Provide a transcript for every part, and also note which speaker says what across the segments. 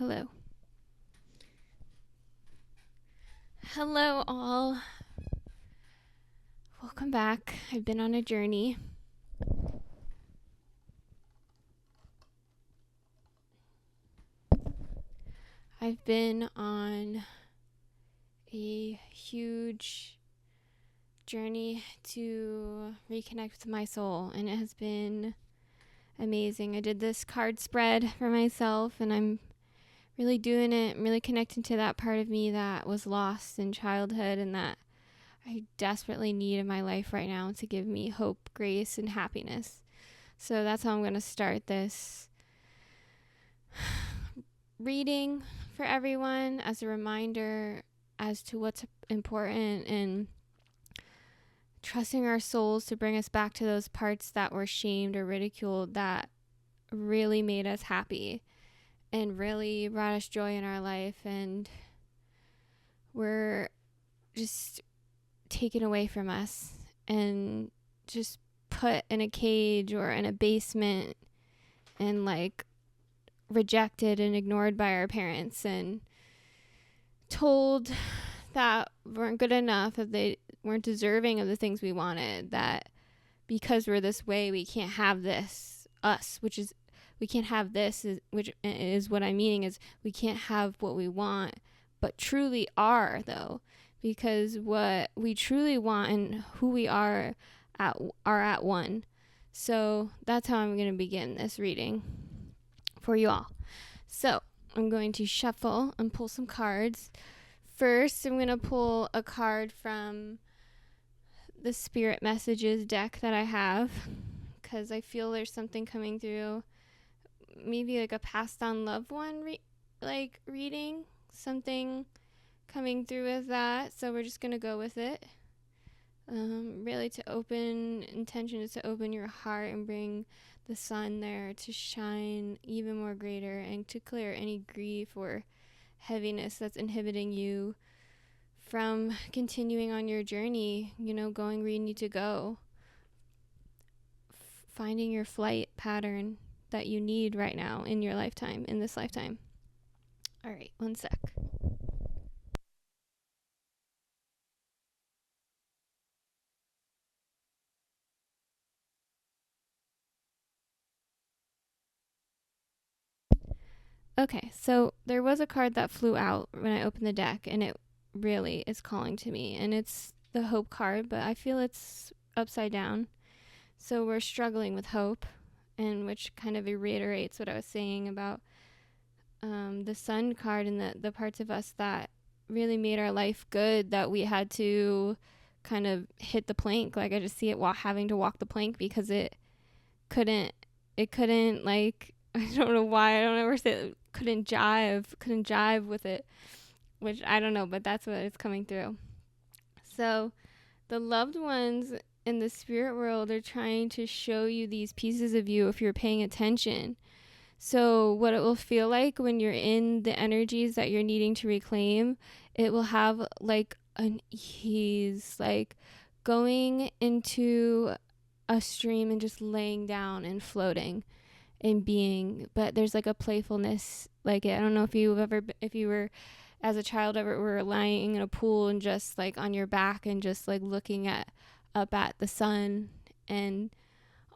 Speaker 1: Hello. Hello, all. Welcome back. I've been on a journey. I've been on a huge journey to reconnect with my soul, and it has been amazing. I did this card spread for myself, and I'm really doing it. I'm really connecting to that part of me that was lost in childhood and that I desperately need in my life right now to give me hope, grace, and happiness. So that's how I'm going to start this reading for everyone as a reminder as to what's important and trusting our souls to bring us back to those parts that were shamed or ridiculed that really made us happy and really brought us joy in our life and were just taken away from us and just put in a cage or in a basement and rejected and ignored by our parents and told that weren't good enough, that they weren't deserving of the things we wanted, that because we're this way we can't have this us, which is we can't have this, which is what I'm meaning is we can't have what we want but truly are, though, because what we truly want and who we are at one. So that's how I'm going to begin this reading for you all. So I'm going to shuffle and pull some cards. First, I'm going to pull a card from the Spirit Messages deck that I have because I feel there's something coming through, maybe like a passed on loved one reading, something coming through with that. So we're just going to go with it. Really intention is to open your heart and bring the sun there to shine even more greater and to clear any grief or heaviness that's inhibiting you from continuing on your journey, going where you need to go, finding your flight pattern that you need right now in your lifetime, in this lifetime. All right, one sec. Okay, so there was a card that flew out when I opened the deck, and it really is calling to me, and it's the hope card, but I feel it's upside down. So we're struggling with hope, and which kind of reiterates what I was saying about the sun card and the parts of us that really made our life good that we had to kind of hit the plank. Like I just see it having to walk the plank because couldn't like I don't know why I don't ever say it, couldn't jive with it, which I don't know, but that's what is coming through. So the loved ones in the spirit world are trying to show you these pieces of you if you're paying attention. So what it will feel like when you're in the energies that you're needing to reclaim, it will have like an ease, like going into a stream and just laying down and floating and being, but there's like a playfulness like it. I don't know if you were as a child ever were lying in a pool and just like on your back and just like looking up at the sun, and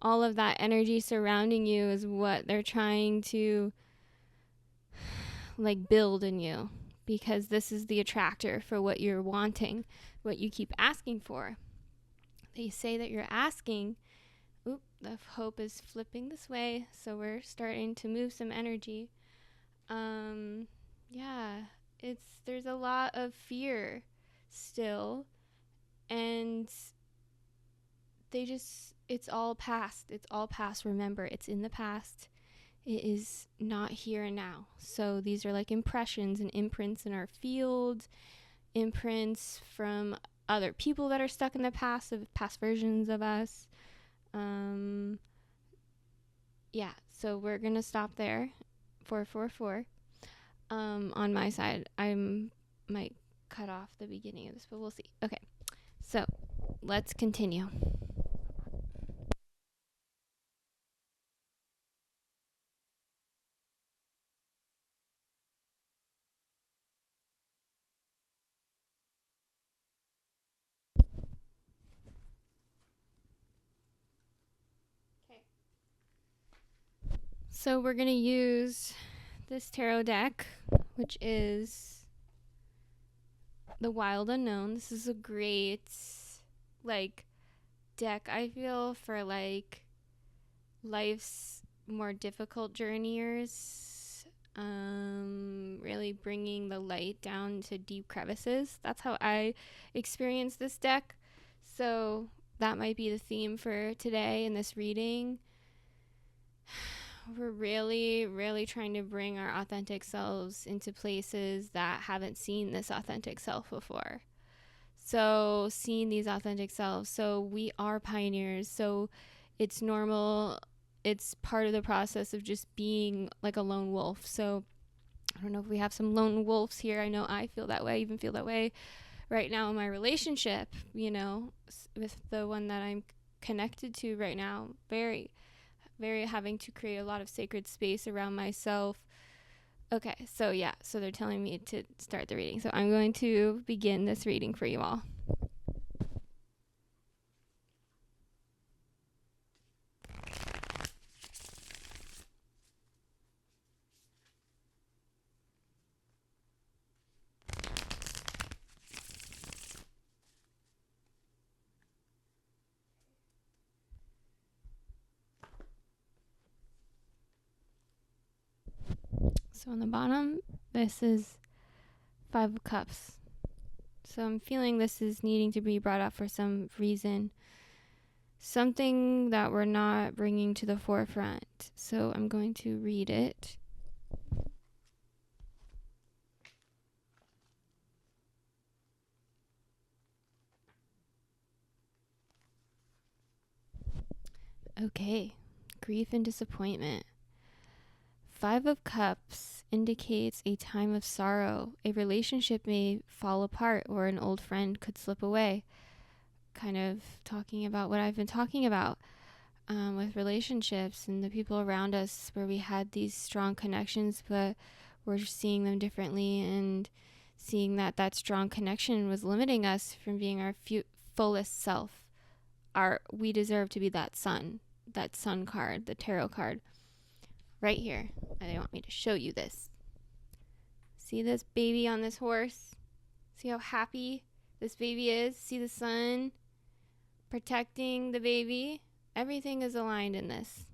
Speaker 1: all of that energy surrounding you is what they're trying to like build in you, because this is the attractor for what you're wanting, what you keep asking for. They say that you're asking. Oop, the hope is flipping this way, so we're starting to move some energy. Yeah, there's a lot of fear still, and it's all past. It's all past. Remember, it's in the past. It is not here and now. So these are like impressions and imprints in our field, imprints from other people that are stuck in the past, of past versions of us. Yeah, so we're gonna stop there. 444. On my side, might cut off the beginning of this, but we'll see. Okay, so let's continue. So we're going to use this tarot deck, which is the Wild Unknown. This is a great, deck, I feel, for, life's more difficult journeyers. Really bringing the light down to deep crevices. That's how I experience this deck. So that might be the theme for today in this reading. We're really, really trying to bring our authentic selves into places that haven't seen this authentic self before. So seeing these authentic selves. So we are pioneers. So it's normal. It's part of the process of just being like a lone wolf. So I don't know if we have some lone wolves here. I know I feel that way, even feel that way right now in my relationship, with the one that I'm connected to right now. Very, very having to create a lot of sacred space around myself. Okay, so they're telling me to start the reading. So I'm going to begin this reading for you all. So on the bottom, this is 5 of Cups. So I'm feeling this is needing to be brought up for some reason. Something that we're not bringing to the forefront. So I'm going to read it. Okay. Grief and disappointment. 5 of Cups indicates a time of sorrow. A relationship may fall apart or an old friend could slip away. Kind of talking about what I've been talking about with relationships and the people around us, where we had these strong connections, but we're seeing them differently and seeing that strong connection was limiting us from being our fullest self. We deserve to be that sun card, the tarot card. Right here. They want me to show you this. See this baby on this horse? See how happy this baby is? See the sun protecting the baby? Everything is aligned in this.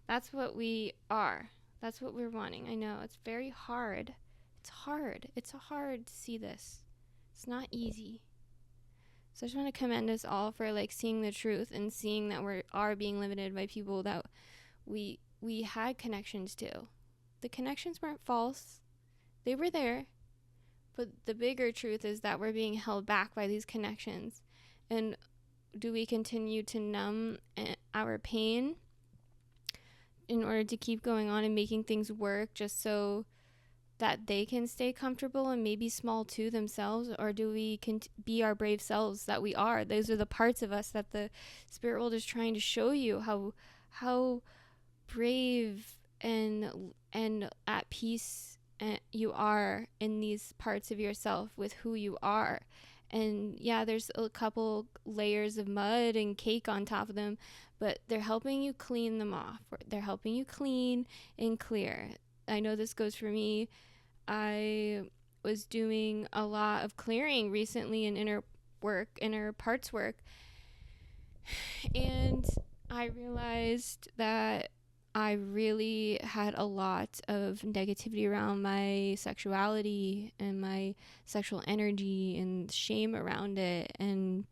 Speaker 1: That's what we are. That's what we're wanting. I know it's very hard. It's hard. It's hard to see this. It's not easy. So I just want to commend us all for seeing the truth and seeing that we are being limited by people that we had connections to. The connections weren't false. They were there. But the bigger truth is that we're being held back by these connections. And do we continue to numb our pain in order to keep going on and making things work just so that they can stay comfortable and maybe small to themselves? Or do we be our brave selves that we are? Those are the parts of us that the spirit world is trying to show you how brave and at peace you are in these parts of yourself with who you are. And there's a couple layers of mud and cake on top of them, but they're helping you clean them off. They're helping you clean and clear. I know this goes for me. I was doing a lot of clearing recently in inner parts work, and I realized that I really had a lot of negativity around my sexuality and my sexual energy and shame around it, and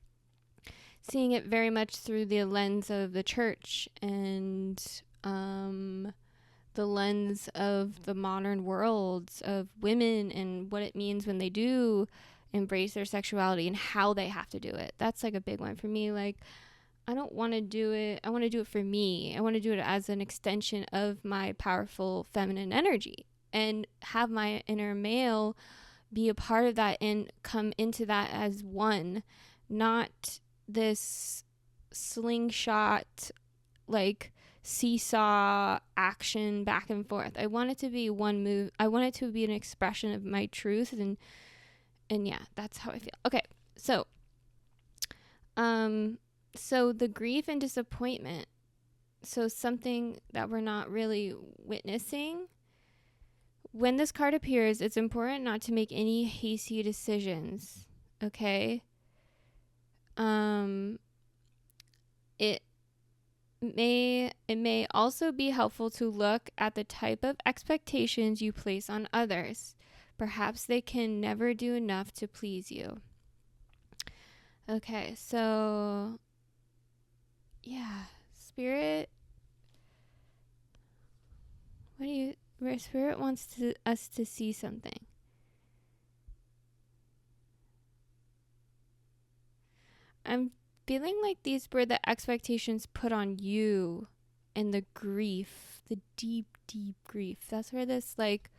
Speaker 1: seeing it very much through the lens of the church and the lens of the modern world of women and what it means when they do embrace their sexuality and how they have to do it. That's a big one for me. I don't want to do it. I want to do it for me. I want to do it as an extension of my powerful feminine energy and have my inner male be a part of that and come into that as one, not this slingshot, seesaw action back and forth. I want it to be one move. I want it to be an expression of my truth. And that's how I feel. Okay. So the grief and disappointment So something that we're not really witnessing. When this card appears, it's important not to make any hasty decisions. Okay? It may also be helpful to look at the type of expectations you place on others. Perhaps they can never do enough to please you. Okay, so yeah, Spirit, where Spirit wants us to see something. I'm feeling like these were the expectations put on you and the grief, the deep, deep grief. That's where this like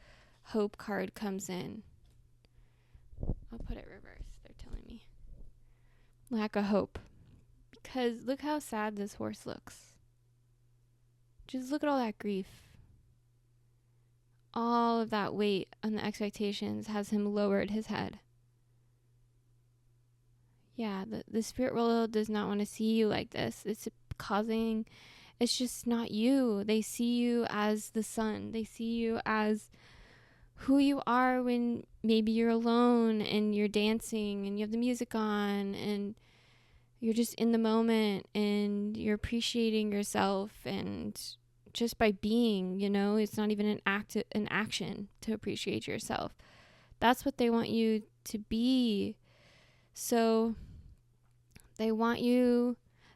Speaker 1: hope card comes in. I'll put it reverse. They're telling me. Lack of hope. Because look how sad this horse looks. Just look at all that grief. All of that weight on the expectations has him lowered his head. Yeah, the spirit world does not want to see you like this. It's just not you. They see you as the sun. They see you as who you are when maybe you're alone and you're dancing and you have the music on and you're just in the moment and you're appreciating yourself, and just by being, it's not even an action to appreciate yourself. That's what they want you to be. So they're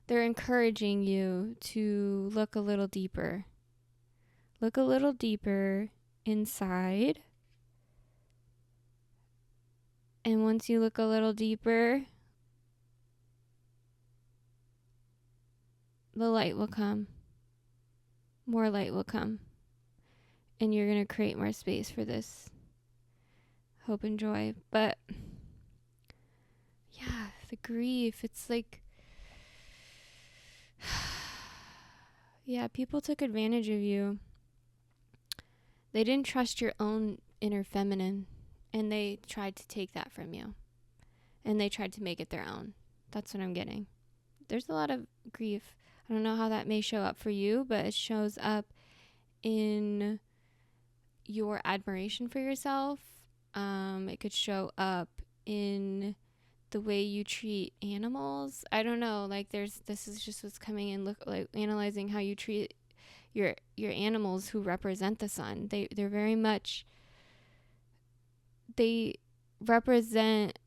Speaker 1: encouraging you to look a little deeper. Look a little deeper inside. And once you look a little deeper, the light will come. More light will come. And you're going to create more space for this hope and joy. But yeah, the grief, it's like, yeah, people took advantage of you. They didn't trust your own inner feminine, and they tried to take that from you. And they tried to make it their own. That's what I'm getting. There's a lot of grief. I don't know how that may show up for you, but it shows up in your admiration for yourself. It could show up in the way you treat animals. I don't know. Like this is just what's coming in. Look, like analyzing how you treat your animals who represent the sun. They're very much. They represent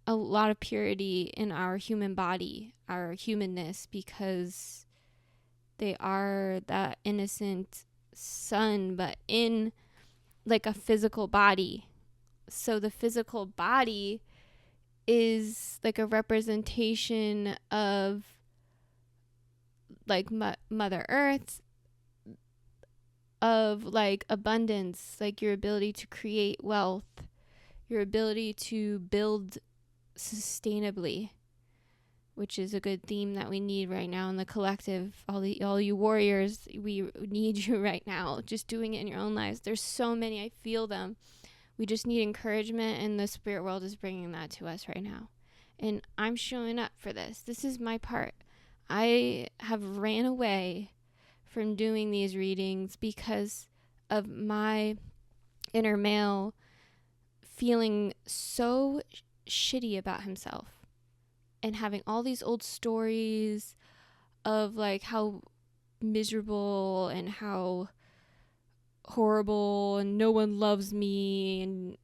Speaker 1: a lot of purity in our human body, our humanness, because they are that innocent sun, but in like a physical body. So the physical body is like a representation of like Mother Earth, of like abundance, like your ability to create wealth, your ability to build sustainably, which is a good theme that we need right now in the collective. All you warriors, we need you right now, just doing it in your own lives. There's so many, I feel them. We just need encouragement, and the spirit world is bringing that to us right now. And I'm showing up for this. This is my part. I have ran away from doing these readings because of my inner male feeling so shitty about himself and having all these old stories of like how miserable and how horrible and no one loves me and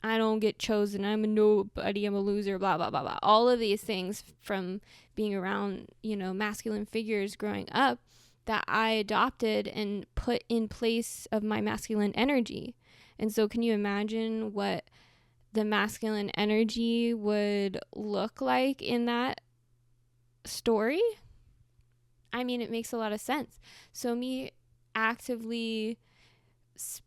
Speaker 1: I don't get chosen, I'm a nobody, I'm a loser, blah blah blah blah. All of these things from being around, masculine figures growing up that I adopted and put in place of my masculine energy. And so can you imagine what the masculine energy would look like in that story? I mean, it makes a lot of sense. So me actively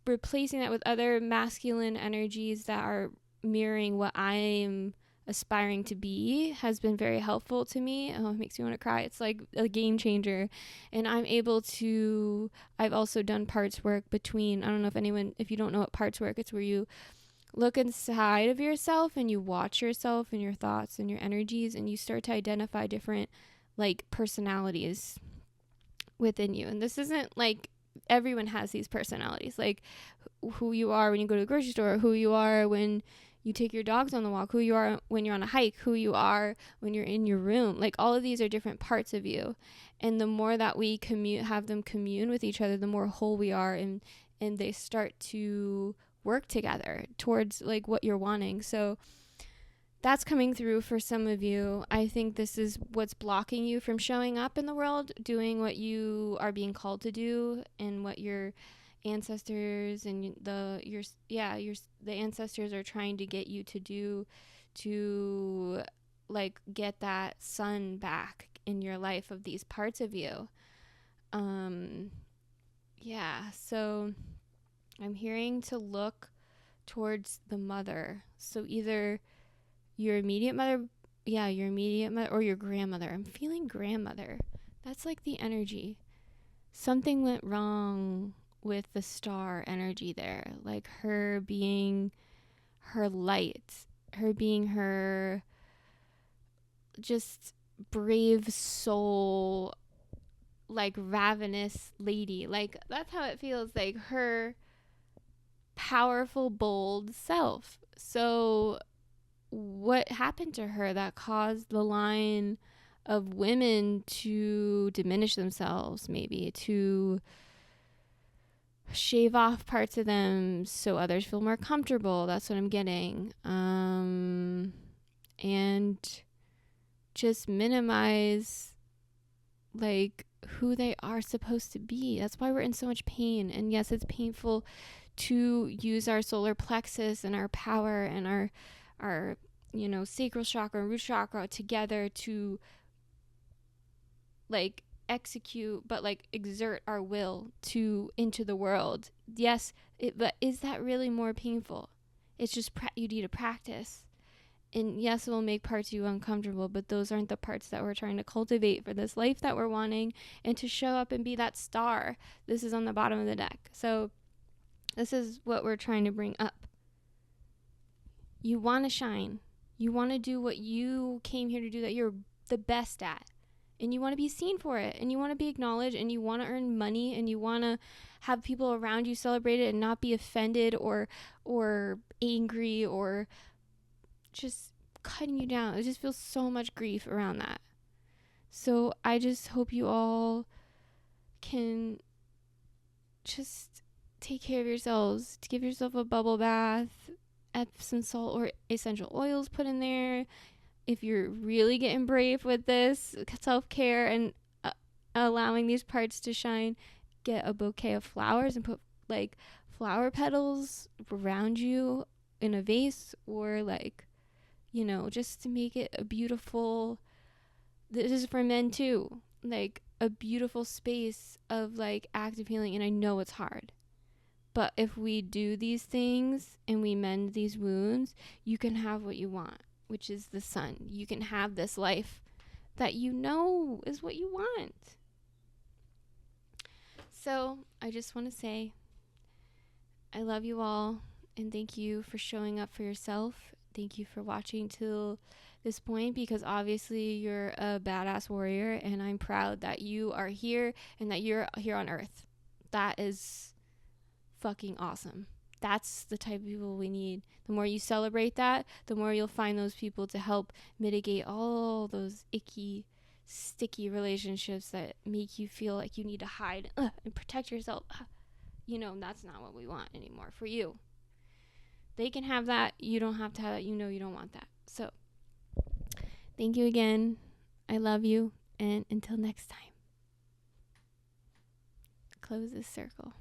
Speaker 1: replacing that with other masculine energies that are mirroring what I'm aspiring to be has been very helpful to me. Oh, it makes me want to cry. It's like a game changer. And I've also done parts work between, I don't know if you don't know what parts work, it's where you look inside of yourself and you watch yourself and your thoughts and your energies, and you start to identify different like personalities within you. And this isn't like everyone has these personalities, like who you are when you go to the grocery store, who you are when you take your dogs on the walk, who you are when you're on a hike, who you are when you're in your room. Like all of these are different parts of you. And the more that we have them commune with each other, the more whole we are, and they start to work together towards like what you're wanting. So that's coming through for some of you. I think this is what's blocking you from showing up in the world, doing what you are being called to do, and what your ancestors and the ancestors are trying to get you to do, to like get that sun back in your life of these parts of you. So I'm hearing to look towards the mother. So either your immediate mother, or your grandmother. I'm feeling grandmother. That's like the energy. Something went wrong with the star energy there. Like her being her light, her being her just brave soul, like ravenous lady. Like that's how it feels, like her powerful, bold self. So what happened to her that caused the line of women to diminish themselves, maybe to shave off parts of them so others feel more comfortable? That's what I'm getting. And just minimize like who they are supposed to be. That's why we're in so much pain. And yes, it's painful to use our solar plexus and our power and our sacral chakra and root chakra together to like execute, but like exert our will to into the world. Yes, but is that really more painful? It's just you need to practice. And yes, it will make parts of you uncomfortable, but those aren't the parts that we're trying to cultivate for this life that we're wanting, and to show up and be that star. This is on the bottom of the deck. So this is what we're trying to bring up. You want to shine. You want to do what you came here to do, that you're the best at. And you want to be seen for it. And you want to be acknowledged. And you want to earn money. And you want to have people around you celebrate it and not be offended or angry or just cutting you down. It just feels so much grief around that. So I just hope you all can just take care of yourselves. To give yourself a bubble bath, Epsom salt or essential oils put in there. If you're really getting brave with this self-care and allowing these parts to shine, get a bouquet of flowers and put like flower petals around you in a vase, or like, just to make it a beautiful, this is for men too, like a beautiful space of like active healing. And I know it's hard. But if we do these things and we mend these wounds, you can have what you want, which is the sun. You can have this life that you know is what you want. So I just want to say I love you all, and thank you for showing up for yourself. Thank you for watching till this point, because obviously you're a badass warrior, and I'm proud that you are here and that you're here on Earth. That is fucking awesome. That's the type of people we need. The more you celebrate that, the more you'll find those people to help mitigate all those icky, sticky relationships that make you feel like you need to hide and protect yourself. That's not what we want anymore for you. They can have that. You don't have to have that. You don't want that. So thank you again. I love you. And until next time, close this circle.